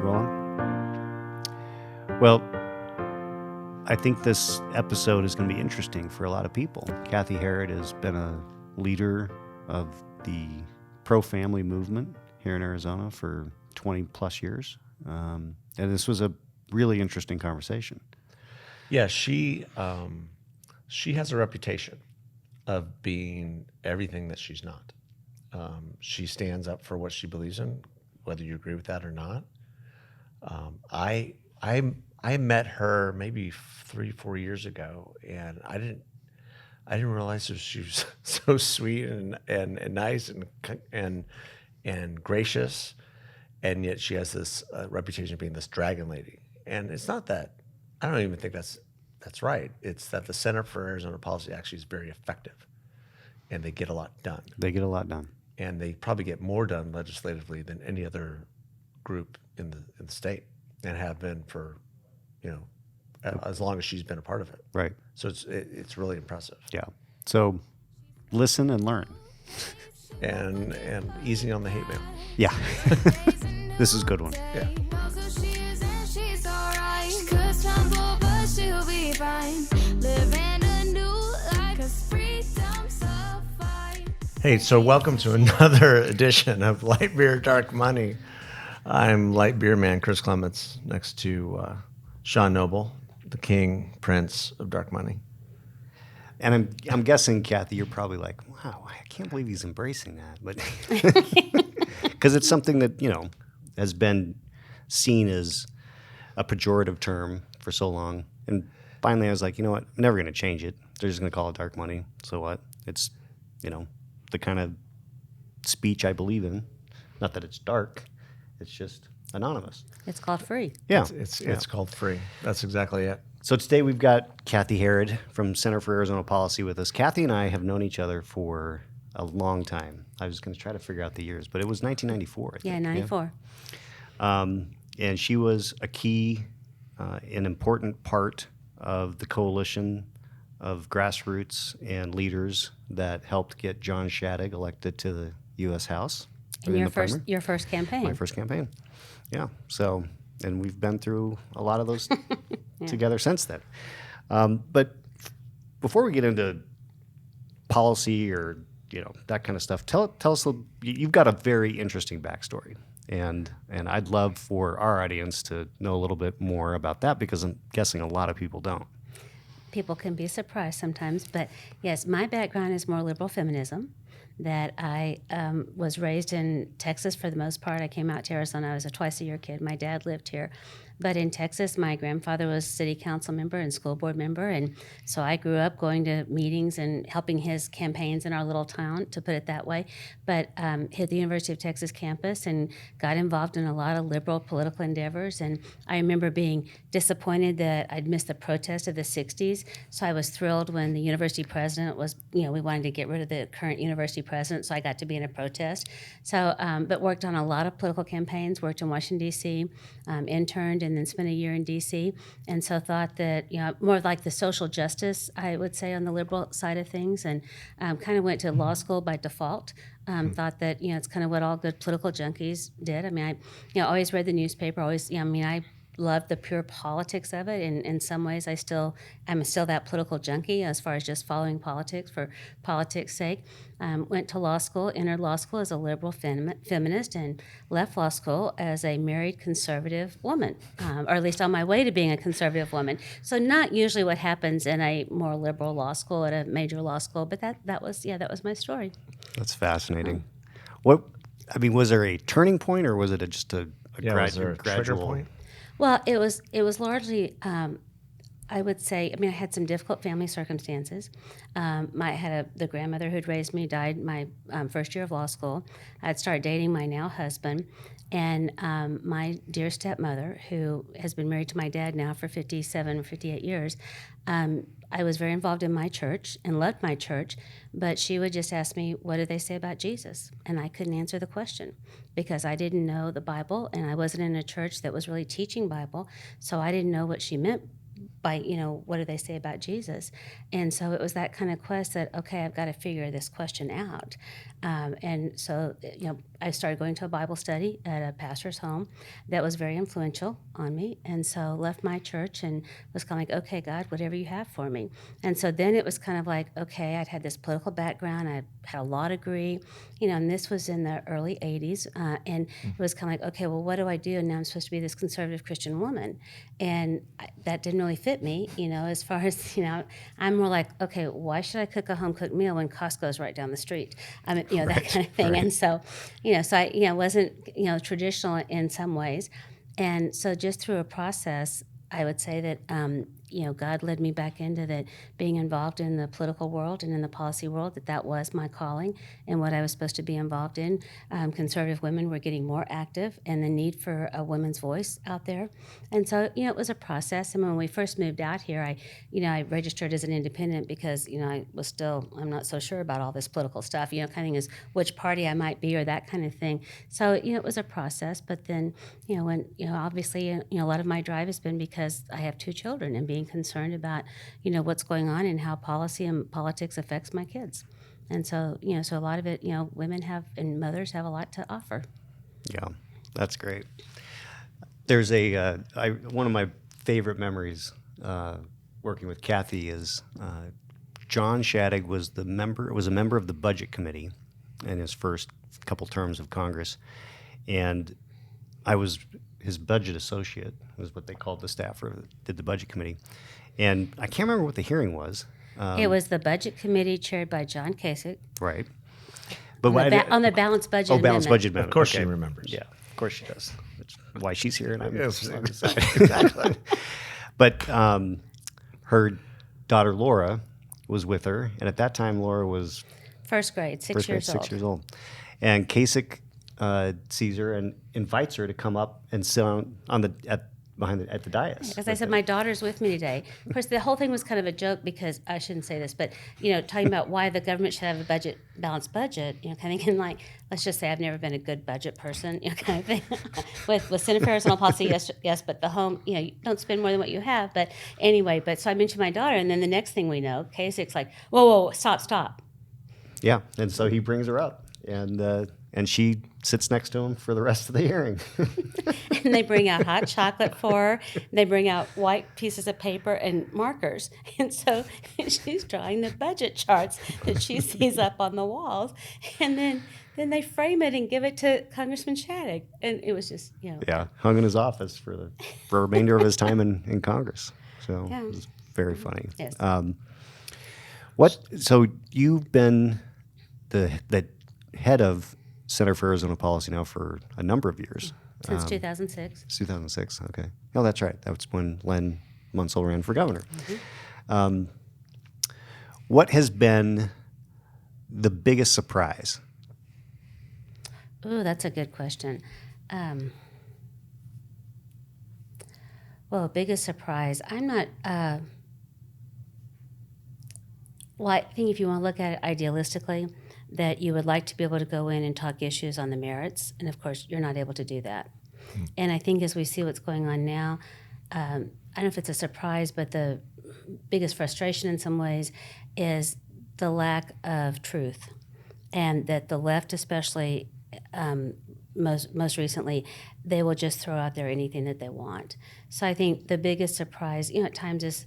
Rolling? Well, I think this episode is going to be interesting for a lot of people. Cathi Herrod has been a leader of the pro-family movement here in Arizona for 20 plus years. And this was a really interesting conversation. Yeah, she has a reputation of being everything that she's not. She stands up for what she believes in, whether you agree with that or not. I met her maybe 3-4 years ago, and I didn't realize that she was so sweet and nice and gracious, and yet she has this reputation of being this dragon lady. And it's not that, I don't even think that's right. It's that the Center for Arizona Policy actually is very effective, and they get a lot done. They get a lot done. And they probably get more done legislatively than any other group in the state, and have been for, as long as she's been a part of it. Right. So it's really impressive. Yeah. So listen and learn. And easy on the hate mail. Yeah. This is a good one. Yeah. Hey, so welcome to another edition of Light Beer, Dark Money. I'm Light Beer Man Chris Clements, next to Sean Noble, the king, prince of Dark Money. And I'm guessing, Cathi, you're probably like, wow, I can't believe he's embracing that. But because it's something that, has been seen as a pejorative term for so long. And finally I was like, you know what, I'm never going to change it. They're just going to call it dark money. So what? It's, the kind of speech I believe in. Not that it's dark. It's just anonymous. It's called free. Yeah. It's called free. That's exactly it. So today we've got Cathi Herrod from Center for Arizona Policy with us. Cathi and I have known each other for a long time. I was going to try to figure out the years, but it was 1994, I think. Yeah, 94. And she was a key, an important part of the coalition of grassroots and leaders that helped get John Shadegg elected to the U.S. House. And your first campaign. My first campaign. Yeah. So, and we've been through a lot of those together since then. But before we get into policy or, that kind of stuff, tell us, you've got a very interesting backstory. And I'd love for our audience to know a little bit more about that, because I'm guessing a lot of people don't. People can be surprised sometimes, but yes, my background is more liberal feminism. That I was raised in Texas for the most part. I came out to Arizona. I was a twice-a-year kid. My dad lived here. But in Texas, my grandfather was city council member and school board member, and so I grew up going to meetings and helping his campaigns in our little town, to put it that way. But hit the University of Texas campus and got involved in a lot of liberal political endeavors. And I remember being disappointed that I'd missed the protest of the 60s. So I was thrilled when the university president was, we wanted to get rid of the current university president, so I got to be in a protest. So, but worked on a lot of political campaigns, worked in Washington, D.C., interned, and then spent a year in D.C., and so thought that, more like the social justice, I would say, on the liberal side of things, and kind of went to law school by default. Thought that, it's kind of what all good political junkies did. I mean, I always read the newspaper, I loved the pure politics of it. And in some ways, I'm still that political junkie as far as just following politics for politics' sake. Went to law school, entered law school as a liberal feminist, and left law school as a married conservative woman, or at least on my way to being a conservative woman. So not usually what happens in a more liberal law school at a major law school, but that was my story. That's fascinating. Was there a turning point, or was it just a was there a gradual trigger point? Well, it was largely, I would say, I had some difficult family circumstances. I had the grandmother who'd raised me died my first year of law school. I'd started dating my now husband, and my dear stepmother, who has been married to my dad now for 57 or 58 years, I was very involved in my church and loved my church, but she would just ask me, what do they say about Jesus? And I couldn't answer the question because I didn't know the Bible, and I wasn't in a church that was really teaching Bible, so I didn't know what she meant by, what do they say about Jesus? And so it was that kind of quest that, okay, I've got to figure this question out. And so, I started going to a Bible study at a pastor's home that was very influential on me. And so left my church and was kind of like, okay, God, whatever you have for me. And so then it was kind of like, okay, I'd had this political background. I had a law degree, and this was in the early 80s. And it was kind of like, okay, well, what do I do? And now I'm supposed to be this conservative Christian woman. And that didn't really fit me, as far as, I'm more like, okay, why should I cook a home-cooked meal when Costco's right down the street? I mean, that kind of thing. Right. And so, so I, wasn't, traditional in some ways. And so just through a process, I would say that, God led me back into that, being involved in the political world and in the policy world, that was my calling and what I was supposed to be involved in. Conservative women were getting more active and the need for a women's voice out there. And so, it was a process. And when we first moved out here, I registered as an independent because, I'm not so sure about all this political stuff, kind of thing is which party I might be or that kind of thing. So, it was a process. But then, when, obviously, a lot of my drive has been because I have 2 children and being concerned about, what's going on and how policy and politics affects my kids. And so, so a lot of it, women have and mothers have a lot to offer. Yeah, that's great. There's one of my favorite memories working with Cathi is John Shadegg was a member of the Budget Committee in his first couple terms of Congress, and I was his budget associate, was what they called the staffer that did the Budget Committee. And I can't remember what the hearing was. It was the Budget Committee chaired by John Kasich. Right. But on the balanced budget amendment. Balanced budget amendment. Of course Okay. she remembers. Yeah, of course she does. That's why she's here. And I'm Yes, on the side. Exactly. But her daughter, Laura, was with her. And at that time, Laura was First grade, 6 years old. 6 years old. And Kasich sees her and invites her to come up and sit at the dais. As I said, my daughter's with me today. Of course, the whole thing was kind of a joke because I shouldn't say this, but talking about why the government should have a balanced budget, kind of, and like, let's just say I've never been a good budget person, kind of thing. with Senate Affairs and all policy, yes, but the home, you don't spend more than what you have. But anyway, so I mentioned my daughter, and then the next thing we know, Kasich's like, whoa, stop. Yeah, and so he brings her up, and she sits next to him for the rest of the hearing. And they bring out hot chocolate for her. They bring out white pieces of paper and markers. And so she's drawing the budget charts that she sees up on the walls. And then they frame it and give it to Congressman Shadegg. And it was just, Yeah, hung in his office for the remainder of his time in Congress. So Yeah. it was very funny. Yes. So you've been the head of Center for Arizona Policy now for a number of years. Since 2006. 2006, okay. Oh, that's right. That's when Len Munsell ran for governor. Mm-hmm. What has been the biggest surprise? Ooh, that's a good question. Well, biggest surprise. I'm not. Well, I think if you want to look at it idealistically, that you would like to be able to go in and talk issues on the merits, and of course, you're not able to do that. And I think as we see what's going on now, I don't know if it's a surprise, but the biggest frustration in some ways is the lack of truth, and that the left, especially most recently, they will just throw out there anything that they want. So I think the biggest surprise, at times is,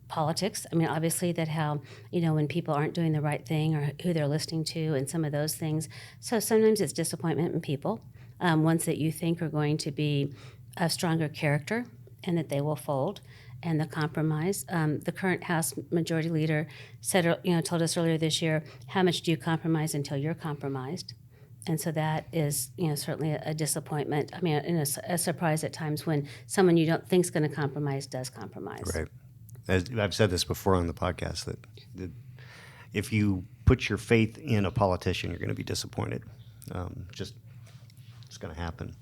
politics. I mean, obviously that how, when people aren't doing the right thing or who they're listening to and some of those things. So sometimes it's disappointment in people, ones that you think are going to be of stronger character and that they will fold. And the compromise. The current House Majority Leader said, told us earlier this year, how much do you compromise until you're compromised? And so that is, certainly a disappointment. I mean, and a surprise at times when someone you don't think is going to compromise does compromise. Right. As I've said this before on the podcast, that if you put your faith in a politician, you're going to be disappointed. It's going to happen.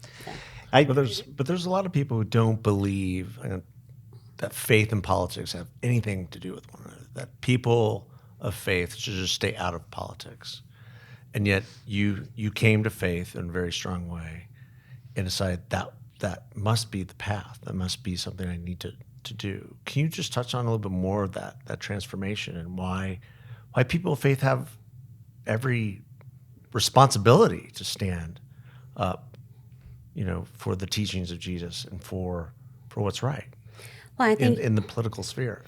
Yeah. But there's a lot of people who don't believe that faith and politics have anything to do with one another. That people of faith should just stay out of politics. And yet you came to faith in a very strong way and decided that must be the path. That must be something I need to do. Can you just touch on a little bit more of that transformation and why people of faith have every responsibility to stand up, for the teachings of Jesus and for what's right Well, I think in the political sphere?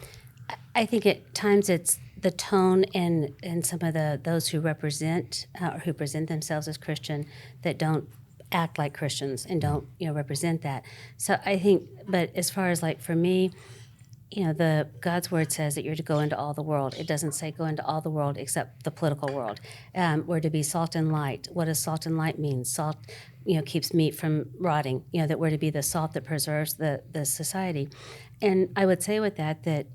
I think at times it's the tone and some of those who represent or who present themselves as Christian that don't act like Christians and don't represent that. So I think, but as far as like for me, the God's word says that you're to go into all the world. It doesn't say go into all the world except the political world. We're to be salt and light. What does salt and light mean? Salt, keeps meat from rotting. That we're to be the salt that preserves the society. And I would say with that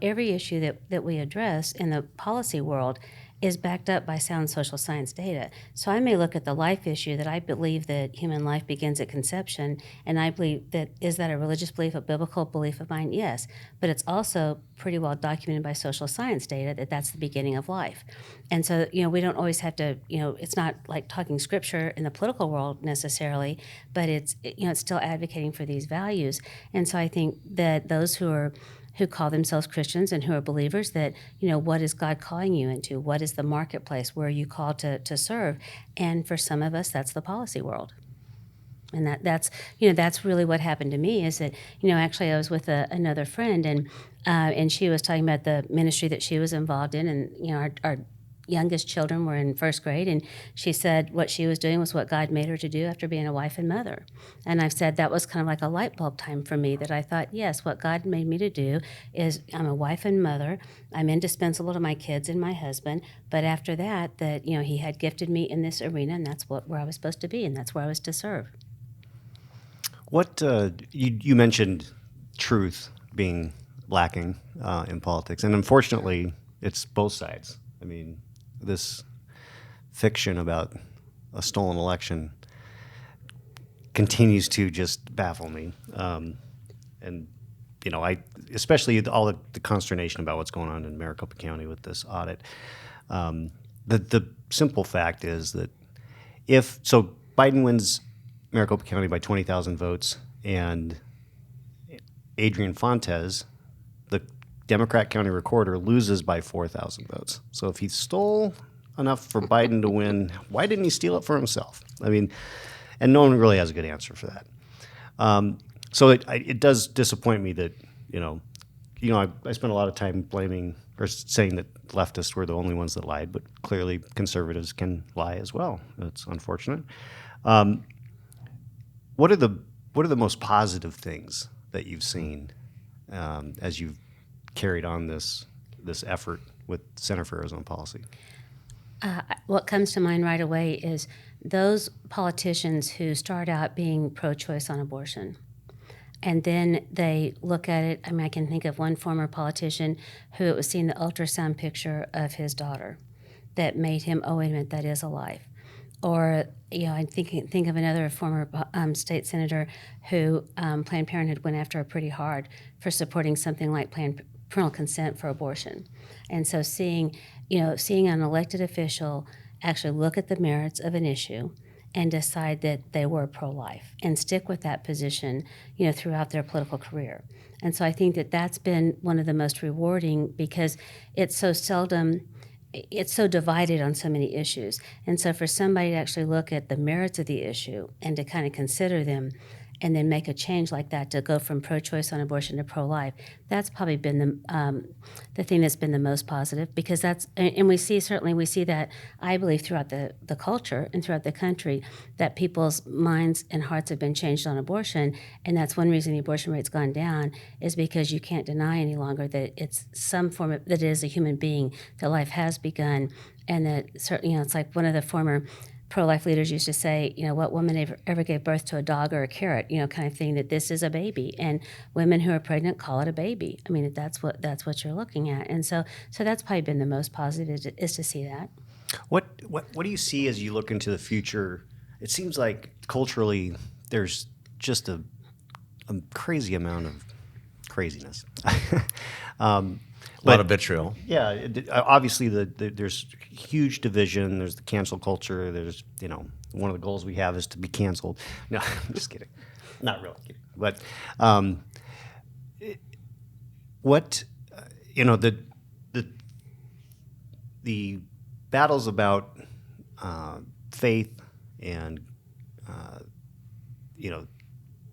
every issue that we address in the policy world is backed up by sound social science data. So I may look at the life issue that I believe that human life begins at conception, and I believe that, is that a religious belief, a biblical belief of mine? Yes. But it's also pretty well documented by social science data that that's the beginning of life. And so, we don't always have to, it's not like talking scripture in the political world necessarily, but it's still advocating for these values. And so I think that those who call themselves Christians and who are believers, that, what is God calling you into? What is the marketplace? Where are you called to serve? And for some of us, that's the policy world. And that's really what happened to me is that, actually I was with another friend and she was talking about the ministry that she was involved in. And, our youngest children were in first grade, and she said what she was doing was what God made her to do after being a wife and mother. And I've said that was kind of like a light bulb time for me, that I thought, yes, what God made me to do is I'm a wife and mother. I'm indispensable to my kids and my husband. But after that, he had gifted me in this arena, and that's where I was supposed to be, and that's where I was to serve. What you mentioned truth being lacking in politics, and unfortunately, it's both sides. I mean, this fiction about a stolen election continues to just baffle me, and I especially all the consternation about what's going on in Maricopa County with this audit. The simple fact is that if Biden wins Maricopa County by 20,000 votes, and Adrian Fontes, the Democrat county recorder, loses by 4,000 votes. So if he stole enough for Biden to win, why didn't he steal it for himself? I mean, and no one really has a good answer for that. So it does disappoint me that, I spent a lot of time blaming or saying that leftists were the only ones that lied, but clearly conservatives can lie as well. That's unfortunate. What are the most positive things that you've seen as you've carried on this effort with Center for Arizona Policy? What comes to mind right away is those politicians who start out being pro-choice on abortion, and then they look at it. I mean, I can think of one former politician who it was seeing the ultrasound picture of his daughter that made him, oh, wait a minute, that is a life. Or, I think of another former state senator who Planned Parenthood went after her pretty hard for supporting something like parental consent for abortion. And so seeing an elected official actually look at the merits of an issue and decide that they were pro-life and stick with that position, throughout their political career. And so I think that that's been one of the most rewarding, because it's so divided on so many issues. And so for somebody to actually look at the merits of the issue and to kind of consider them and then make a change like that to go from pro-choice on abortion to pro-life, that's probably been the thing that's been the most positive, because we see that, I believe, throughout the culture and throughout the country, that people's minds and hearts have been changed on abortion. And that's one reason the abortion rate's gone down, is because you can't deny any longer that it's some form of, that it is a human being, that life has begun, and that certainly, it's like one of the former pro-life leaders used to say, what woman ever gave birth to a dog or a carrot, kind of thing, that this is a baby. And women who are pregnant call it a baby. I mean, that's what you're looking at. And so that's probably been the most positive, is to see that. What do you see as you look into the future? It seems like culturally there's just a crazy amount of craziness. A lot of vitriol. Yeah, obviously there's huge division. There's the cancel culture. There's, one of the goals we have is to be canceled. No, I'm just kidding. Not really kidding. But what the the battles about faith and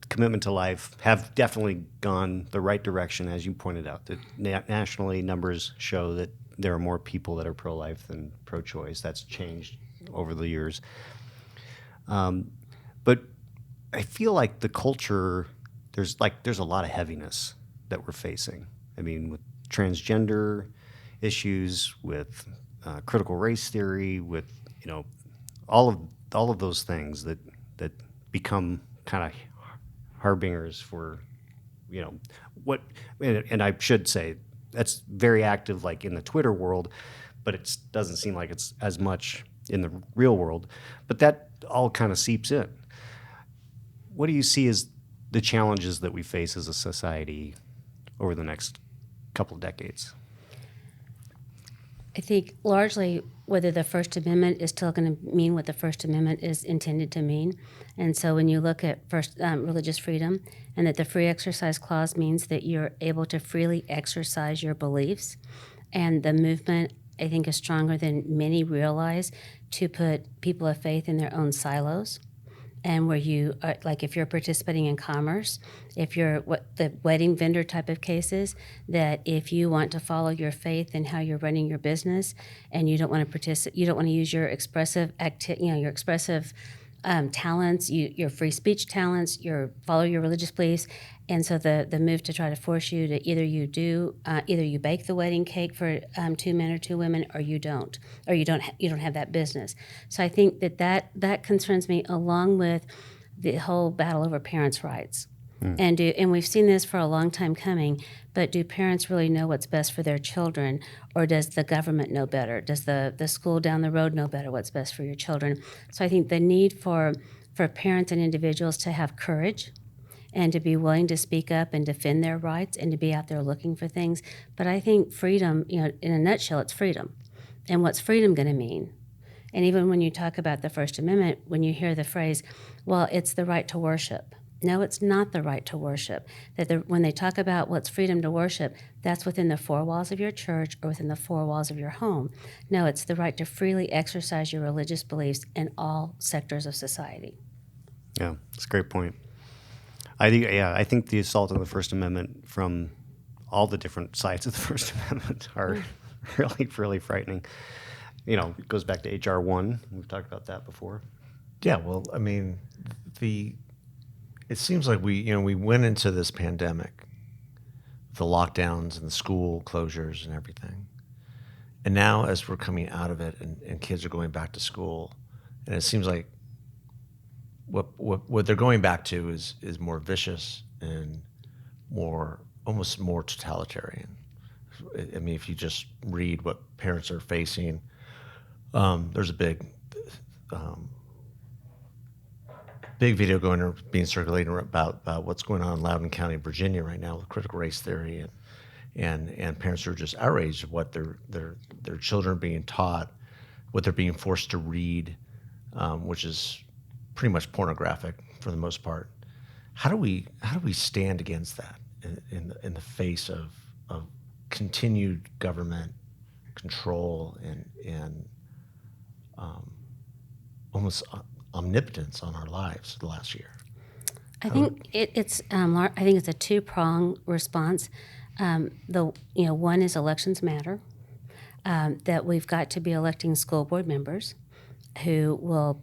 commitment to life have definitely gone the right direction, as you pointed out. That nationally, numbers show that there are more people that are pro-life than pro-choice. That's changed over the years. But I feel like the culture, there's a lot of heaviness that we're facing. I mean, with transgender issues, with critical race theory, with all of those things that become kind of harbingers for what. And I should say that's very active, like in the Twitter world, but it doesn't seem like it's as much in the real world. But that all kind of seeps in. What do you see as the challenges that we face as a society over the next couple of decades? I think largely whether the First Amendment is still going to mean what the First Amendment is intended to mean. And so when you look at religious freedom, and that the Free Exercise Clause means that you're able to freely exercise your beliefs, and the movement, I think, is stronger than many realize to put people of faith in their own silos. And where you are, like if you're participating in commerce, if you're the wedding vendor type of cases, that if you want to follow your faith and how you're running your business, and you don't want to participate, you don't want to use your expressive talents, your free speech talents, follow your religious beliefs. And so the move to try to force you to either you bake the wedding cake for 2 men or 2 women, or you don't, or you don't have that business. So I think that concerns me, along with the whole battle over parents' rights. And we've seen this for a long time coming, but do parents really know what's best for their children, or does the government know better? Does the school down the road know better what's best for your children? So I think the need for parents and individuals to have courage and to be willing to speak up and defend their rights and to be out there looking for things. But I think freedom, in a nutshell, it's freedom. And what's freedom going to mean? And even when you talk about the First Amendment, when you hear the phrase, well, it's the right to worship. No, it's not the right to worship. When they talk about what's freedom to worship, that's within the 4 walls of your church or within the 4 walls of your home. No, it's the right to freely exercise your religious beliefs in all sectors of society. Yeah, that's a great point. I think the assault on the First Amendment from all the different sides of the First Amendment are really, really frightening. It goes back to H.R. 1. We've talked about that before. Yeah, well, I mean, it seems like we went into this pandemic, the lockdowns and the school closures and everything. And now as we're coming out of it and kids are going back to school, and it seems like what they're going back to is more vicious and almost more totalitarian. I mean, if you just read what parents are facing, there's a big video being circulating about what's going on in Loudoun County, Virginia right now with critical race theory, and parents are just outraged at what their children are being taught, what they're being forced to read, which is pretty much pornographic for the most part. How do we stand against that in the face of continued government control and almost omnipotence on our lives the last year? I think it's a 2-pronged response. One is elections matter. That we've got to be electing school board members who will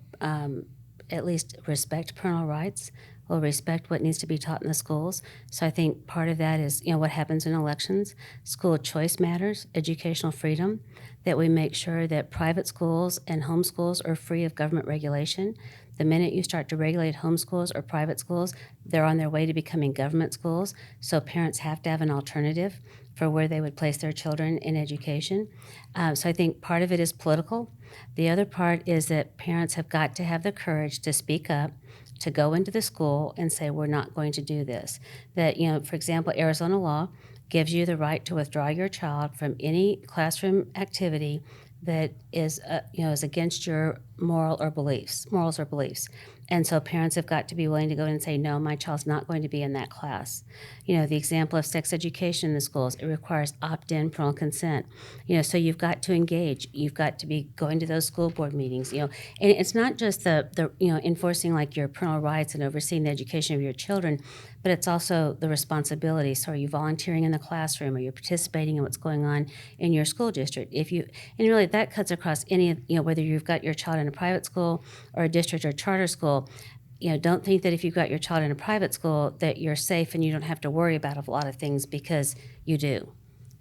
at least respect parental rights, will respect what needs to be taught in the schools. So I think part of that is what happens in elections. School choice matters, educational freedom, that we make sure that private schools and homeschools are free of government regulation. The minute you start to regulate homeschools or private schools, they're on their way to becoming government schools. So parents have to have an alternative for where they would place their children in education. So I think part of it is political. The other part is that parents have got to have the courage to speak up, to go into the school and say, we're not going to do this. That, for example, Arizona law gives you the right to withdraw your child from any classroom activity that is against your morals or beliefs. And so parents have got to be willing to go in and say, no, my child's not going to be in that class. The example of sex education in the schools, it requires opt-in parental consent. So you've got to engage. You've got to be going to those school board meetings. And it's not just the enforcing like your parental rights and overseeing the education of your children, but it's also the responsibility. So are you volunteering in the classroom? Are you participating in what's going on in your school district? And really that cuts across any of, whether you've got your child in a private school or a district or charter school. Don't think that if you've got your child in a private school that you're safe and you don't have to worry about a lot of things, because you do.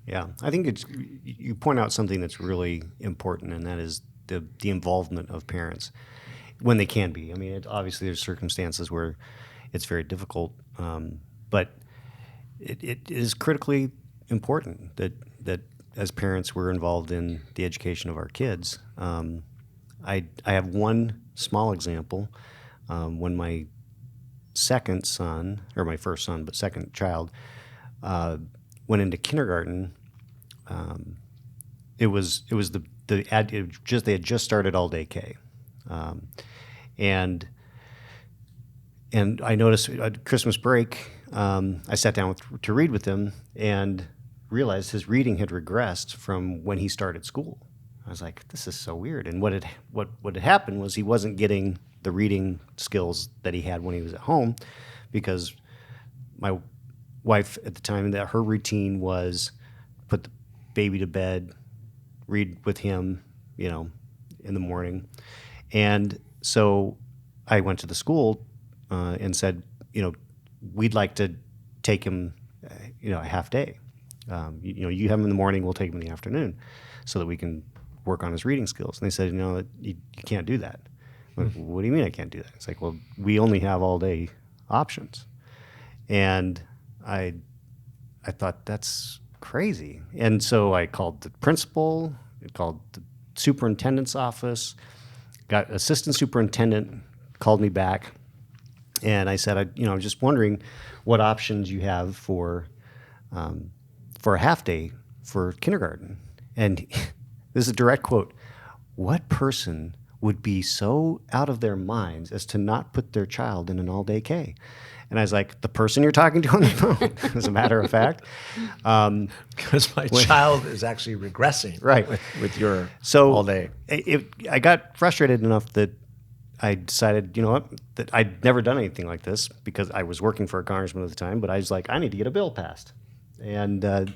Yeah, I think you point out something that's really important, and that is the involvement of parents when they can be. I mean, obviously there's circumstances where it's very difficult, but it is critically important that as parents we're involved in the education of our kids. I have one small example. When my second son, or my first son, but second child, went into kindergarten, they had just started all day K, and I noticed at Christmas break, I sat down to read with him and realized his reading had regressed from when he started school. I was like, this is so weird. And what had happened was he wasn't getting the reading skills that he had when he was at home, because my wife at the time, that her routine was put the baby to bed, read with him, in the morning. And so I went to the school and said, we'd like to take him, a half day. You have him in the morning, we'll take him in the afternoon so that we can work on his reading skills. And they said, you can't do that. What do you mean I can't do that? It's like, well, we only have all day options. And I thought, that's crazy. And so I called the principal, I called the superintendent's office, got assistant superintendent, called me back. And I said, I'm just wondering what options you have for a half day for kindergarten. And this is a direct quote: "What person would be so out of their minds as to not put their child in an all-day K?" And I was like, the person you're talking to on the phone, as a matter of fact. Because my child is actually regressing right. with your so all day. I got frustrated enough that I decided, that I'd never done anything like this, because I was working for a congressman at the time, but I was like, I need to get a bill passed. And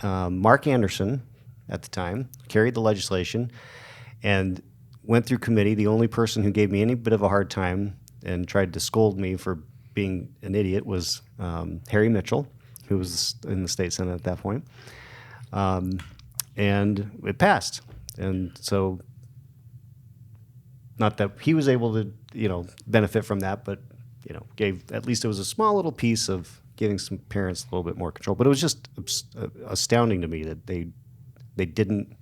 Mark Anderson, at the time, carried the legislation and went through committee. The only person who gave me any bit of a hard time and tried to scold me for being an idiot was Harry Mitchell, who was in the state senate at that point. And it passed. And so, not that he was able to, benefit from that, but, at least it was a small little piece of giving some parents a little bit more control. But it was just astounding to me that they didn't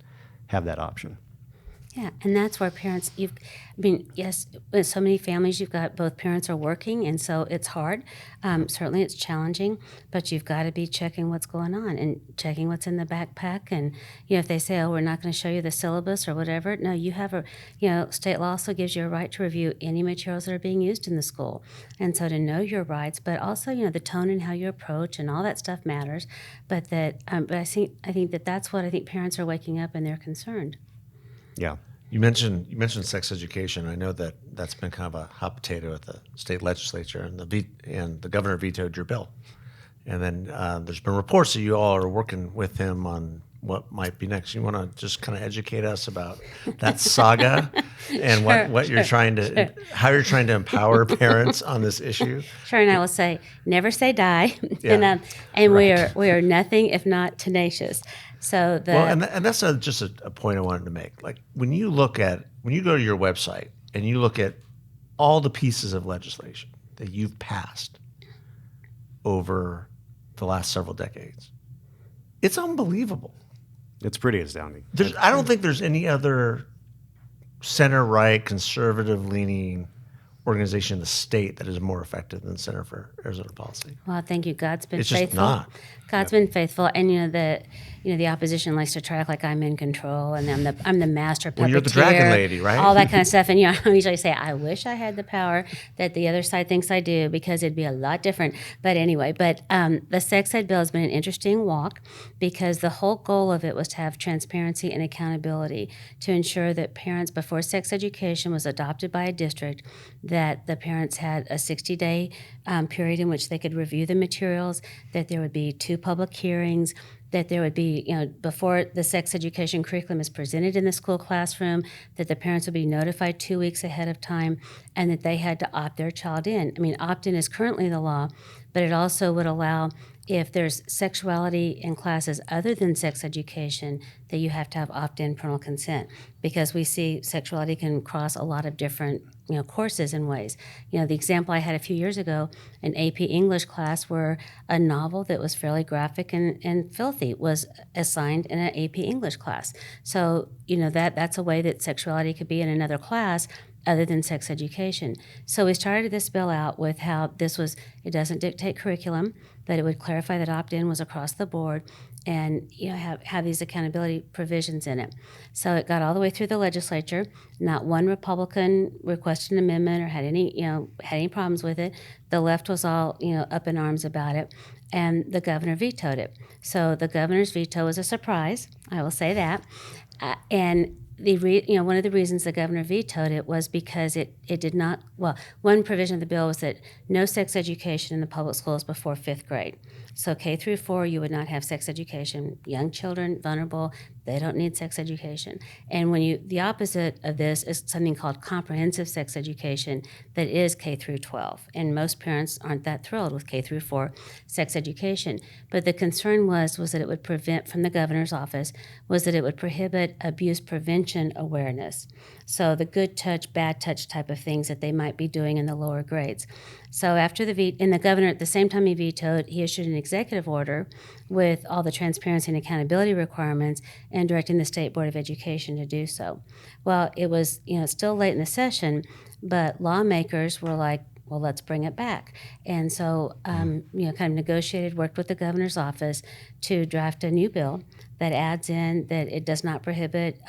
have that option. Yeah, and that's where parents, yes, in so many families you've got both parents are working, and so it's hard. Certainly it's challenging, but you've got to be checking what's going on and checking what's in the backpack. And, if they say, oh, we're not going to show you the syllabus or whatever, no, you have state law also gives you a right to review any materials that are being used in the school. And so to know your rights, but also, the tone and how you approach and all that stuff matters. But but I think that's what I think parents are waking up and they're concerned. Yeah. You mentioned sex education. I know that's been kind of a hot potato at the state legislature, and the governor vetoed your bill. And then there's been reports that you all are working with him on what might be next. You want to just kind of educate us about that saga and how you're trying to empower parents on this issue? Sure, and I will say, never say die. Yeah. and Right. we are nothing if not tenacious. So and that's just a point I wanted to make. Like when you go to your website and you look at all the pieces of legislation that you've passed over the last several decades, it's unbelievable. It's pretty astounding. I don't think there's any other center-right, conservative-leaning organization in the state that is more effective than the Center for Arizona Policy. Well, thank you. God's been It's just faithful. not. God's been faithful, and the opposition likes to try like I'm in control, and I'm the master puppeteer. Well, you're the dragon lady, right? All that kind of stuff, and I usually say, I wish I had the power that the other side thinks I do, because it'd be a lot different. But anyway, the sex ed bill has been an interesting walk, because the whole goal of it was to have transparency and accountability to ensure that parents, before sex education was adopted by a district, that the parents had a 60-day period in which they could review the materials, that there would be 2 public hearings, that there would be, before the sex education curriculum is presented in the school classroom, that the parents would be notified 2 weeks ahead of time, and that they had to opt their child in. I mean, opt-in is currently the law, but it also would allow, if there's sexuality in classes other than sex education, that you have to have opt-in parental consent, because we see sexuality can cross a lot of different courses and ways. The example I had a few years ago, an AP English class where a novel that was fairly graphic and filthy was assigned in an AP English class. So, that's a way that sexuality could be in another class other than sex education. So we started this bill out with how it doesn't dictate curriculum, that it would clarify that opt-in was across the board, and have these accountability provisions in it. So it got all the way through the legislature. Not one Republican requested an amendment or had any problems with it. The left was all up in arms about it, and the governor vetoed it. So the governor's veto was a surprise, I will say that, and one of the reasons the governor vetoed it was because it did not, one provision of the bill was that no sex education in the public schools before 5th grade. So K through 4, you would not have sex education. Young children, vulnerable, they don't need sex education. And the opposite of this is something called comprehensive sex education that is K through 12. And most parents aren't that thrilled with K through 4 sex education. But the concern was that it would prevent, from the governor's office, was that it would prohibit abuse prevention awareness. So the good touch, bad touch type of things that they might be doing in the lower grades. So after the governor, at the same time he vetoed, he issued an executive order with all the transparency and accountability requirements and directing the State Board of Education to do so. Well, it was still late in the session, but lawmakers were like, well, let's bring it back. And so, kind of negotiated, worked with the governor's office to draft a new bill that adds in that it does not prohibit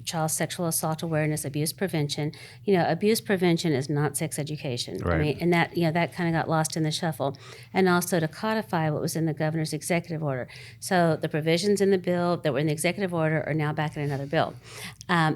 child sexual assault awareness, abuse prevention. Abuse prevention is not sex education. Right. I mean, and that kind of got lost in the shuffle. And also to codify what was in the governor's executive order. So the provisions in the bill that were in the executive order are now back in another bill.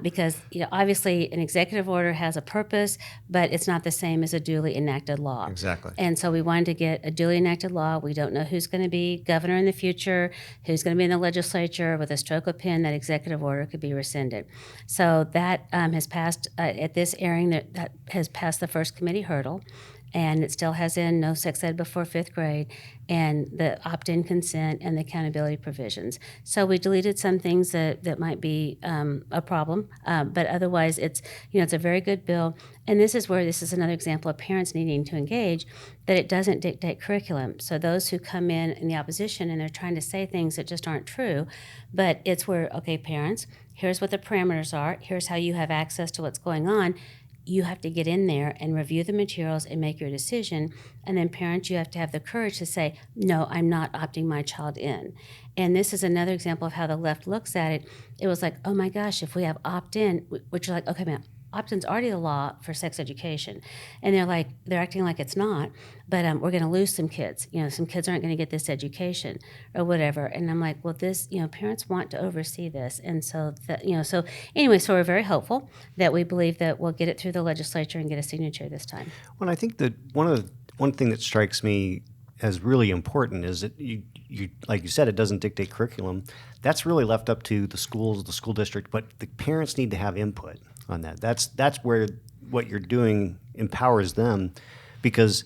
Because, obviously an executive order has a purpose, but it's not the same as a duly enacted law. Exactly. And so we wanted to get a duly enacted law. We don't know who's going to be governor in the future, who's going to be in the legislature. With a stroke of pen, that executive order could be rescinded. So that has passed at this airing. That has passed the first committee hurdle, and it still has in no sex ed before 5th grade, and the opt-in consent and the accountability provisions. So we deleted some things that might be a problem, but otherwise it's a very good bill. And this is another example of parents needing to engage, that it doesn't dictate curriculum. So those who come in the opposition and they're trying to say things that just aren't true, but it's where, okay, parents, here's what the parameters are, here's how you have access to what's going on. You have to get in there and review the materials and make your decision. And then parents, you have to have the courage to say, no, I'm not opting my child in. And this is another example of how the left looks at it. It was like, oh my gosh, if we have opt-in, which are like, okay, man, opt-in's already the law for sex education. And they're acting like it's not, but we're going to lose some kids. Some kids aren't going to get this education or whatever. And I'm like, well, this, parents want to oversee this. And so, so we're very hopeful that we believe that we'll get it through the legislature and get a signature this time. Well, I think that one thing that strikes me as really important is that you like you said, it doesn't dictate curriculum. That's really left up to the schools, the school district, but the parents need to have input on that. That's where what you're doing empowers them, because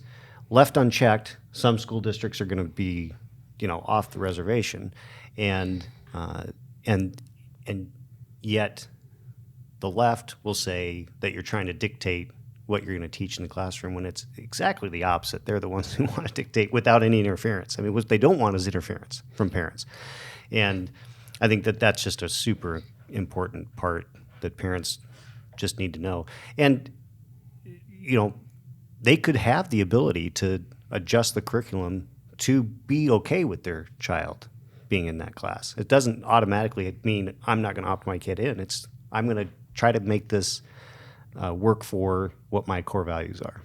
left unchecked, some school districts are going to be, off the reservation, and yet the left will say that you're trying to dictate what you're going to teach in the classroom, when it's exactly the opposite. They're the ones who want to dictate without any interference. I mean, what they don't want is interference from parents. And I think that that's just a super important part that parents just need to know. And, they could have the ability to adjust the curriculum to be okay with their child being in that class. It doesn't automatically mean I'm not going to opt my kid in. It's I'm going to try to make this work for what my core values are.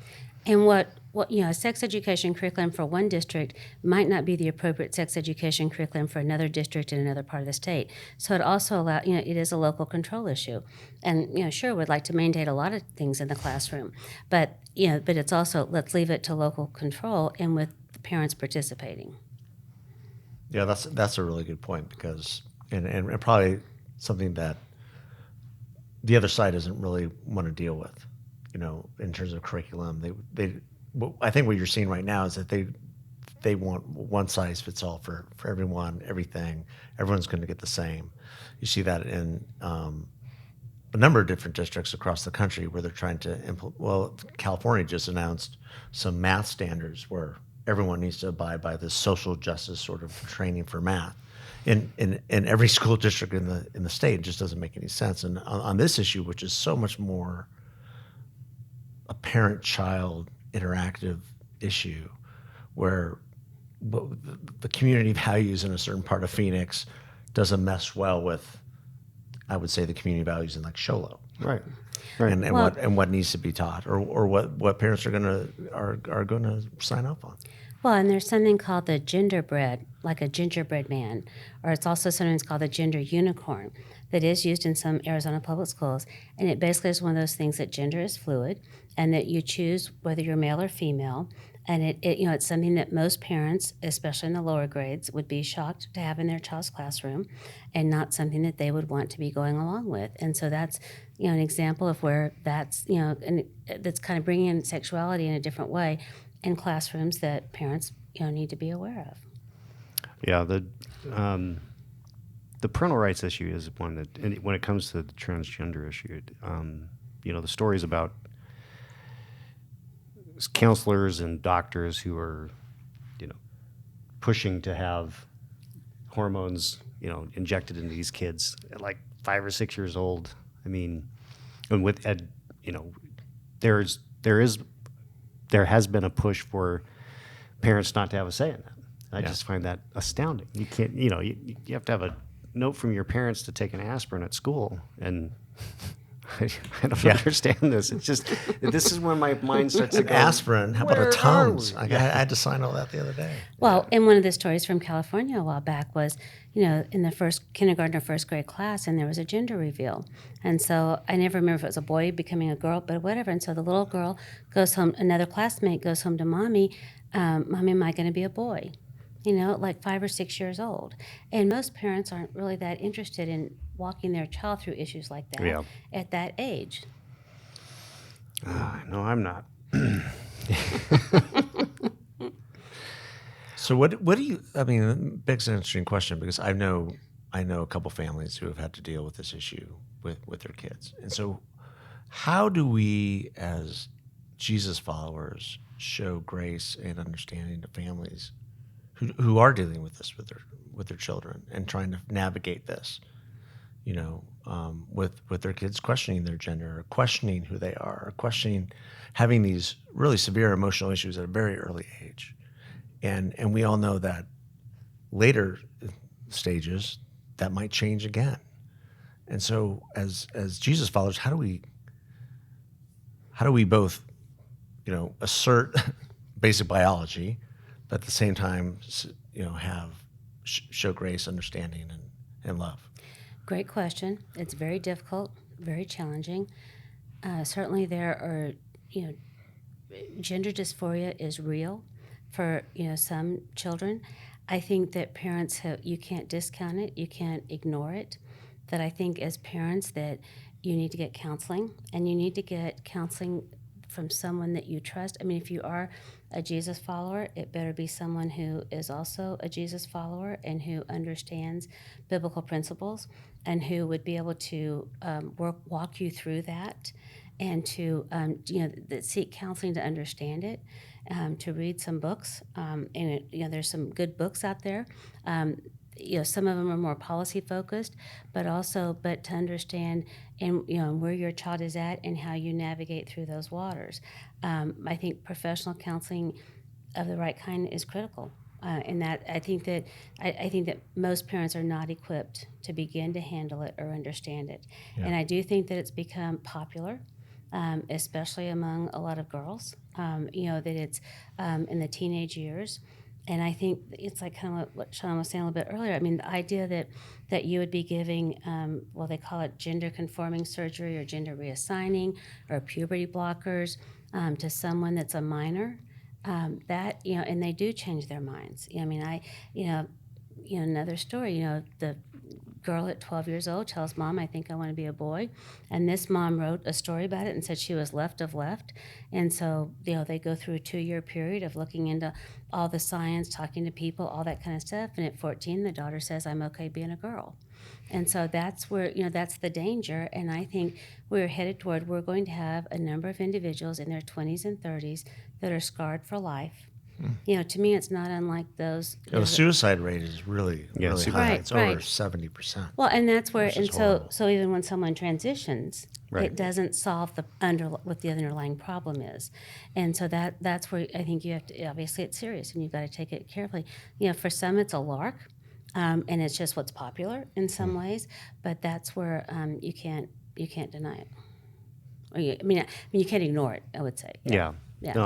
And what a sex education curriculum for one district might not be the appropriate sex education curriculum for another district in another part of the state. So it also it is a local control issue. And sure, we'd like to mandate a lot of things in the classroom, but it's also, let's leave it to local control and with the parents participating. Yeah, that's a really good point, because and probably something that the other side doesn't really want to deal with, in terms of curriculum. I think what you're seeing right now is that they want one size fits all for everyone, everything. Everyone's going to get the same. You see that in a number of different districts across the country where they're trying to California just announced some math standards where everyone needs to abide by this social justice sort of training for math. In every school district in the state, it just doesn't make any sense. And on this issue, which is so much more a parent-child interactive issue, where the community values in a certain part of Phoenix doesn't mesh well with, I would say, the community values in like Sholo. Right. And what needs to be taught, or what parents are gonna sign up on. Well, and there's something called the genderbread, like a gingerbread man, or it's also sometimes called the gender unicorn, that is used in some Arizona public schools. And it basically is one of those things that gender is fluid, and that you choose whether you're male or female. And it's something that most parents, especially in the lower grades, would be shocked to have in their child's classroom, and not something that they would want to be going along with. And so that's an example of where that's and that's kind of bringing in sexuality in a different way in classrooms that parents need to be aware of. Yeah, the parental rights issue is one that, and when it comes to the transgender issue, the stories about counselors and doctors who are, pushing to have hormones, injected into these kids at like 5 or 6 years old. I mean, and with there has been a push for parents not to have a say in that. I just find that astounding. You can't, you have to have a note from your parents to take an aspirin at school, and I don't understand this. It's just, this is when my mind starts to go. Aspirin? How about a Tums? I had to sign all that the other day. Well, and one of the stories from California a while back was, in the first kindergarten or first grade class, and there was a gender reveal. And so I never remember if it was a boy becoming a girl, but whatever. And so the little girl goes home, another classmate goes home to Mommy, Mommy, am I going to be a boy? Like 5 or 6 years old. And most parents aren't really that interested in walking their child through issues like that at that age. No, I'm not. So what do you, begs an interesting question, because I know a couple families who have had to deal with this issue with their kids. And so how do we, as Jesus followers, show grace and understanding to families who are dealing with this with their children and trying to navigate this, with their kids questioning their gender, or questioning who they are, or having these really severe emotional issues at a very early age, and we all know that later stages that might change again. And so as Jesus followers, how do we both assert basic biology, but at the same time, show grace, understanding, and love? Great question. It's very difficult, very challenging. Certainly there are, gender dysphoria is real for, some children. I think that parents you can't discount it, you can't ignore it. That I think as parents that you need to get counseling, and you need to get counseling from someone that you trust. If you are a Jesus follower, it better be someone who is also a Jesus follower and who understands biblical principles, and who would be able to walk you through that, and to seek counseling to understand it, to read some books. And there's some good books out there. some of them are more policy focused, but to understand and where your child is at and how you navigate through those waters. I think professional counseling of the right kind is critical. And that I think that most parents are not equipped to begin to handle it or understand it. Yeah. And I do think that it's become popular, especially among a lot of girls. That it's in the teenage years. And I think it's like kind of what Sean was saying a little bit earlier. I mean, the idea that you would be giving, they call it gender conforming surgery or gender reassigning or puberty blockers to someone that's a minor. And they do change their minds. I mean, another story, the girl at 12 years old tells mom, I think I want to be a boy. And this mom wrote a story about it and said she was left of left. And so, they go through a 2-year period of looking into all the science, talking to people, all that kind of stuff. And at 14, the daughter says, I'm okay being a girl. And so that's where, that's the danger. And I think we're headed toward, we're going to have a number of individuals in their 20s and 30s that are scarred for life. To me, it's not unlike those. The suicide rate is really super high. high. It's over 70%. Well, and that's where, Which and is horrible. so even when someone transitions, Right. it doesn't solve what the underlying problem is. And so that's where I think you have to, obviously it's serious and you've got to take it carefully. For some it's a lark, and it's just what's popular in some ways, but that's where you can't deny it. Or you can't ignore it, I would say. Yeah. Yeah. No,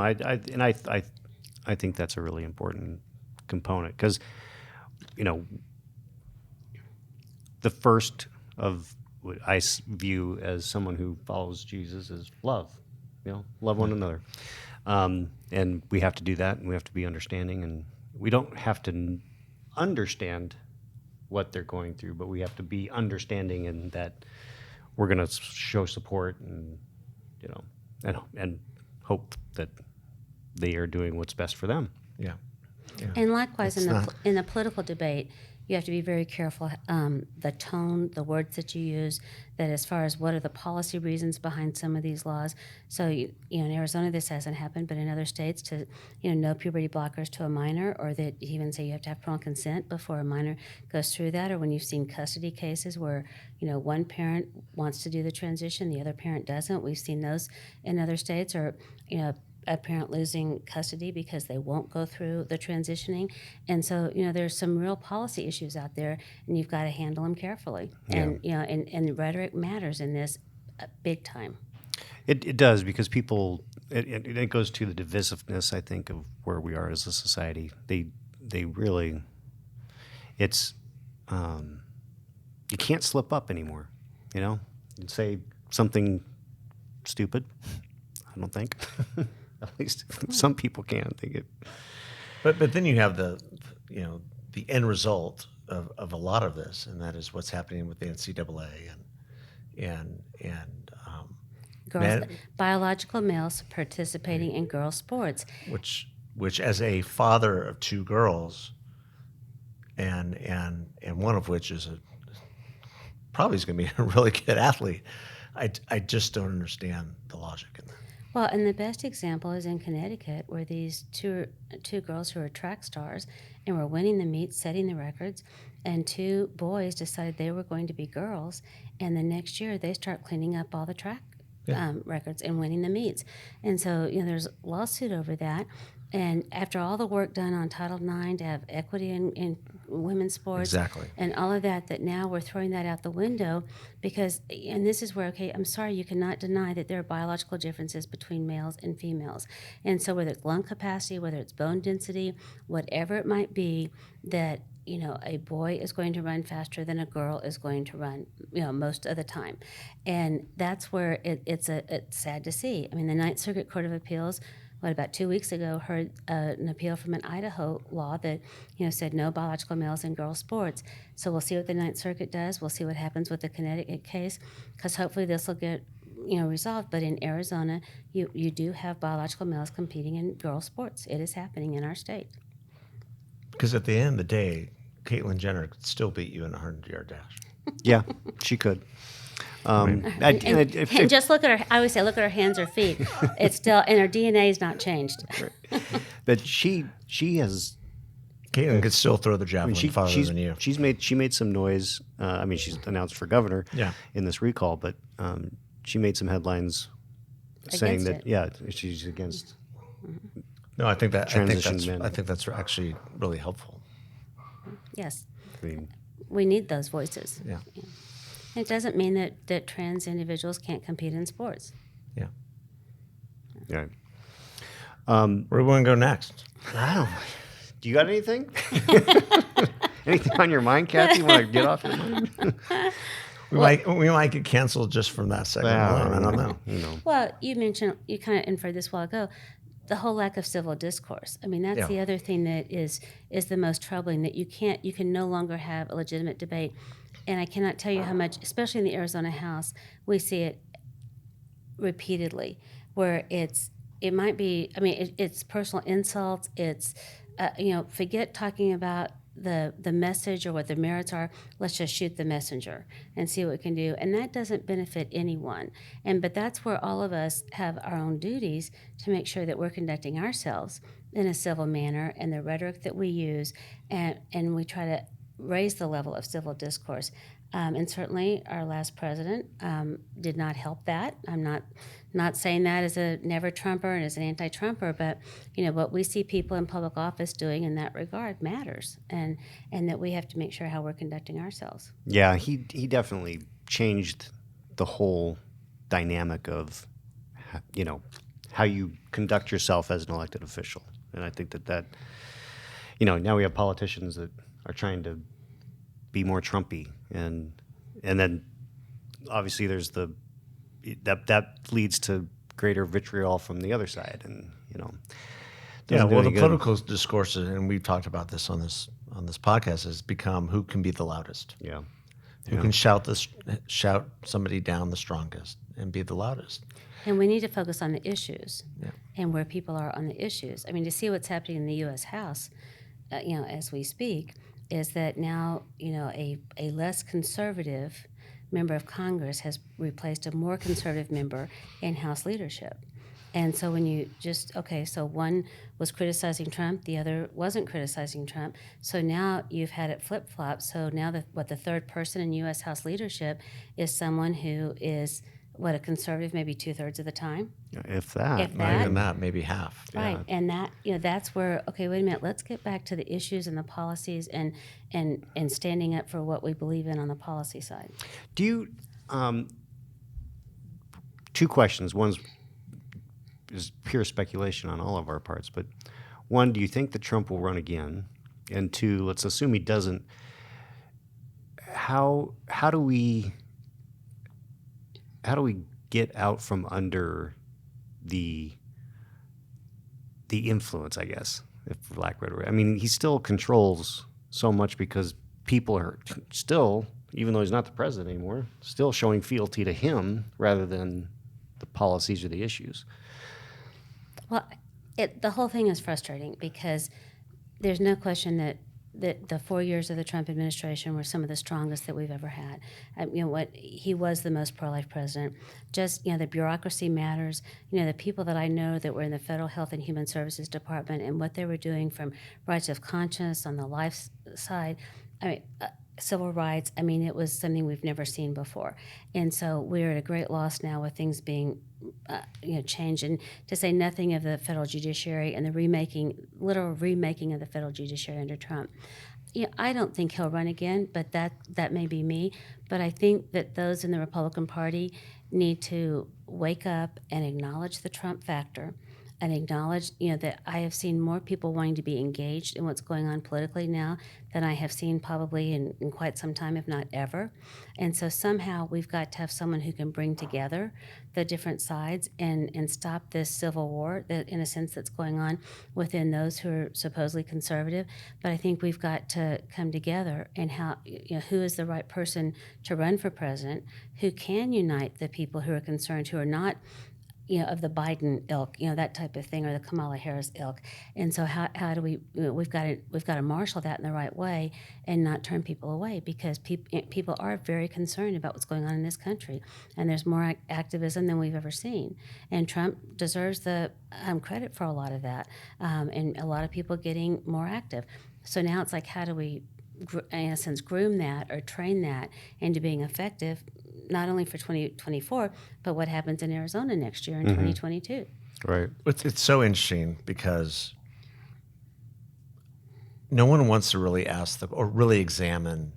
I think that's a really important component because, the first of what I view as someone who follows Jesus is love. Love one another, and we have to do that, and we have to be understanding, and we don't have to understand what they're going through, but we have to be understanding, and that we're going to show support, and and hope that they are doing what's best for them. Yeah. And likewise, in the political debate, you have to be very careful, the tone, the words that you use, that as far as what are the policy reasons behind some of these laws. So, in Arizona, this hasn't happened, but in other states, to, no puberty blockers to a minor, or that even say you have to have parental consent before a minor goes through that, or when you've seen custody cases where, one parent wants to do the transition, the other parent doesn't. We've seen those in other states, or, a parent losing custody because they won't go through the transitioning. And so, there's some real policy issues out there, and you've got to handle them carefully. And, and rhetoric matters in this big time. It does, because people, it goes to the divisiveness, I think, of where we are as a society. They really, it's, you can't slip up anymore, You say something stupid, I don't think. At least some people can think it. But then you have the end result of a lot of this, and that is what's happening with the NCAA and Girls, biological males participating in girls' sports. Which as a father of 2 girls, and one of which is probably is going to be a really good athlete, I just don't understand the logic in that. Well, and the best example is in Connecticut, where these two girls who are track stars and were winning the meets, setting the records, and 2 boys decided they were going to be girls, and the next year they start cleaning up all the track records and winning the meets. And so, there's a lawsuit over that. And after all the work done on Title IX to have equity in women's sports, Exactly. and all of that now we're throwing that out the window because, and this is where, okay, I'm sorry, you cannot deny that there are biological differences between males and females. And so whether it's lung capacity, whether it's bone density, whatever it might be, that, a boy is going to run faster than a girl is going to run, most of the time. And that's where it's sad to see. I mean, the Ninth Circuit Court of Appeals, about 2 weeks ago, heard an appeal from an Idaho law that, said no biological males in girls' sports. So we'll see what the Ninth Circuit does. We'll see what happens with the Connecticut case, because hopefully this will get, resolved. But in Arizona, you do have biological males competing in girls' sports. It is happening in our state. Because at the end of the day, Caitlyn Jenner could still beat you in a 100-yard dash. Yeah, she could. And just look at her. I always say, look at her hands or feet. It's still, and her DNA is not changed. But she has Caitlin could still throw the javelin farther than you. She made some noise. She's announced for governor in this recall, but she made some headlines saying that she's against. No, I think that's actually really helpful. Yes, I mean, we need those voices. Yeah. It doesn't mean that trans individuals can't compete in sports. Yeah. Yeah. Where do we want to go next? I don't. Do you got anything? Anything on your mind, Cathi? You want to get off your mind? We might get canceled just from that segment alone. I don't know. Well, you kind of inferred this a while ago, the whole lack of civil discourse. I mean, that's the other thing that is the most troubling, that you can no longer have a legitimate debate. And I cannot tell you how much, especially in the Arizona House, we see it repeatedly, where it's personal insults. It's, forget talking about the message or what the merits are. Let's just shoot the messenger and see what we can do. And that doesn't benefit anyone. But that's where all of us have our own duties to make sure that we're conducting ourselves in a civil manner, and the rhetoric that we use, and we try to raise the level of civil discourse. And certainly our last president did not help that. I'm not saying that as a never-Trumper and as an anti-Trumper, but what we see people in public office doing in that regard matters, and that we have to make sure how we're conducting ourselves. Yeah, he definitely changed the whole dynamic of how you conduct yourself as an elected official, and I think that now we have politicians that are trying to be more Trumpy, and then obviously there's that leads to greater vitriol from the other side, and the political discourse, and we've talked about this on this podcast, has become who can be the loudest, who can shout somebody down the strongest and be the loudest. And we need to focus on the issues and where people are on the issues. I mean, to see what's happening in the U.S. House, as we speak, is that now, a less conservative member of Congress has replaced a more conservative member in House leadership. And so when you so one was criticizing Trump, the other wasn't criticizing Trump. So now you've had it flip-flop. So now the third person in U.S. House leadership is someone who is, a conservative maybe 2/3 of the time? If that. Not even that, maybe half. Right, and that that's where, okay, wait a minute, let's get back to the issues and the policies and standing up for what we believe in on the policy side. Do you, two questions. One is pure speculation on all of our parts, but one, do you think that Trump will run again? And two, let's assume he doesn't. How do we get out from under the influence, I guess, if for lack of a better word? I mean, he still controls so much because people are still, even though he's not the president anymore, still showing fealty to him rather than the policies or the issues. Well, the whole thing is frustrating because there's no question that the 4 years of the Trump administration were some of the strongest that we've ever had. He was the most pro-life president. Just, the bureaucracy matters. The people that I know that were in the Federal Health and Human Services Department and what they were doing from rights of conscience on the life side, civil rights, it was something we've never seen before. And so we're at a great loss now with things being changed, and to say nothing of the federal judiciary and the literal remaking of the federal judiciary under Trump. I don't think he'll run again, but that may be me. But I think that those in the Republican Party need to wake up and acknowledge the Trump factor, and acknowledge, that I have seen more people wanting to be engaged in what's going on politically now than I have seen probably in quite some time, if not ever. And so somehow we've got to have someone who can bring together the different sides and stop this civil war that, in a sense, that's going on within those who are supposedly conservative. But I think we've got to come together and who is the right person to run for president, who can unite the people who are concerned, who are not of the Biden ilk, that type of thing, or the Kamala Harris ilk. And so how do we, we've got to marshal that in the right way and not turn people away, because people are very concerned about what's going on in this country, and there's more activism than we've ever seen. And Trump deserves the credit for a lot of that, and a lot of people getting more active. So now it's like, how do we, in a sense, groom that or train that into being effective, not only for 2024, but what happens in Arizona next year in 2022. Right. It's so interesting because no one wants to really ask or really examine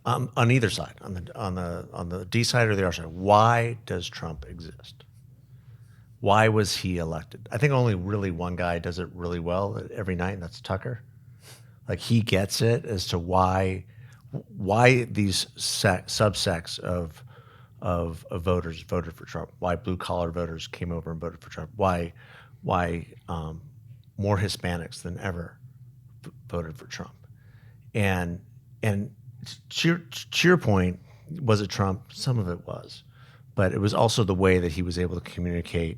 on either side, on the D side or the R side, why does Trump exist? Why was he elected? I think only really one guy does it really well every night, and that's Tucker. Like, he gets it as to why these subsects of voters voted for Trump, why blue collar voters came over and voted for Trump, why more Hispanics than ever voted for Trump, and to your point, was it Trump? Some of it was, but it was also the way that he was able to communicate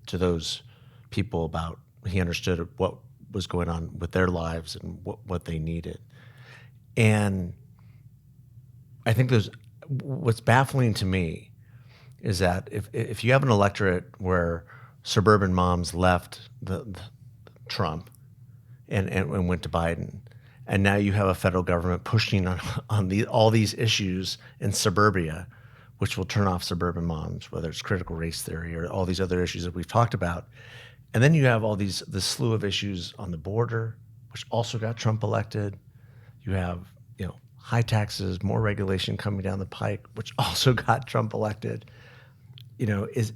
to those people about, he understood what was going on with their lives and what they needed. And I think what's baffling to me is that if you have an electorate where suburban moms left the Trump and went to Biden, and now you have a federal government pushing on all these issues in suburbia, which will turn off suburban moms, whether it's critical race theory or all these other issues that we've talked about. And then you have this slew of issues on the border, which also got Trump elected. You have, high taxes, more regulation coming down the pike, which also got Trump elected. It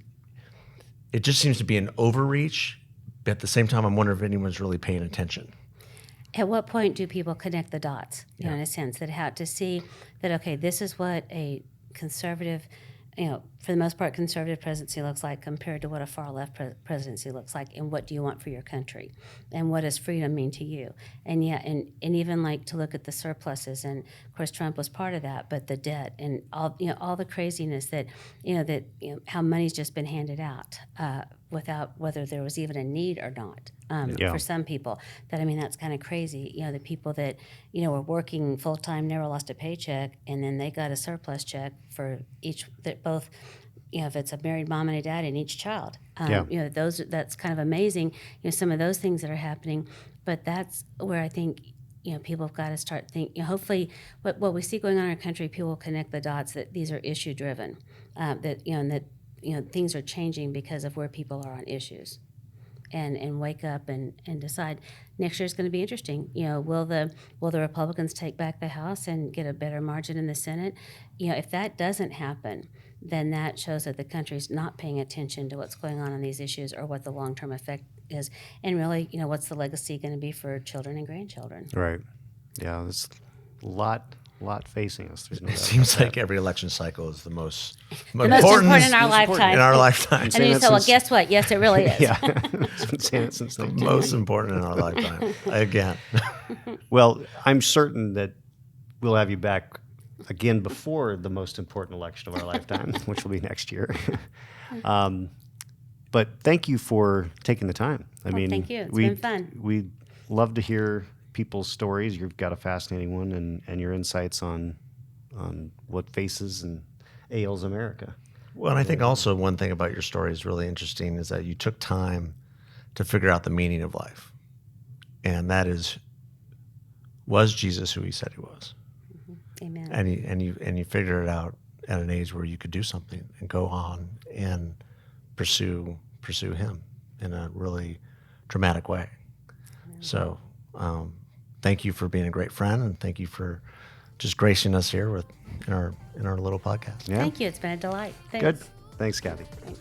just seems to be an overreach, but at the same time, I'm wondering if anyone's really paying attention. At what point do people connect the dots, in a sense, that how to see that, okay, this is what a conservative, for the most part, conservative presidency looks like compared to what a far left presidency looks like, and what do you want for your country, and what does freedom mean to you? And and even like to look at the surpluses, and of course Trump was part of that, but the debt and all the craziness that how money's just been handed out without whether there was even a need or not. For some people, that's kind of crazy. The people that were working full time, never lost a paycheck, and then they got a surplus check for each, that both, if it's a married mom and a dad and each child. That's kind of amazing. Some of those things that are happening, but that's where I think people have got to start thinking. Hopefully, what we see going on in our country, people will connect the dots that these are issue driven. That things are changing because of where people are on issues. And wake up and decide next year is going to be interesting. Will the Republicans take back the House and get a better margin in the Senate? If that doesn't happen, then that shows that the country's not paying attention to what's going on these issues or what the long-term effect is, and really, what's the legacy going to be for children and grandchildren? Right. Yeah, there's a lot facing us. There's no doubt It seems about like every election cycle is the most important in our lifetime. In our lifetime. And then you say, well, guess what? Yes, it really is. Yeah, I've been saying it since the most important in our lifetime. Again. Well, I'm certain that we'll have you back again before the most important election of our lifetime, which will be next year. But thank you for taking the time. Thank you. It's been fun. We love to hear people's stories. You've got a fascinating one, and your insights on what faces and ails America. Well, and I think also one thing about your story is really interesting is that you took time to figure out the meaning of life, and that was Jesus who he said he was? Mm-hmm. Amen. And you figured it out at an age where you could do something and go on and pursue him in a really dramatic way. Amen. So thank you for being a great friend, and thank you for just gracing us here in our little podcast. Yeah. Thank you. It's been a delight. Thanks. Good. Thanks, Cathi. Thanks.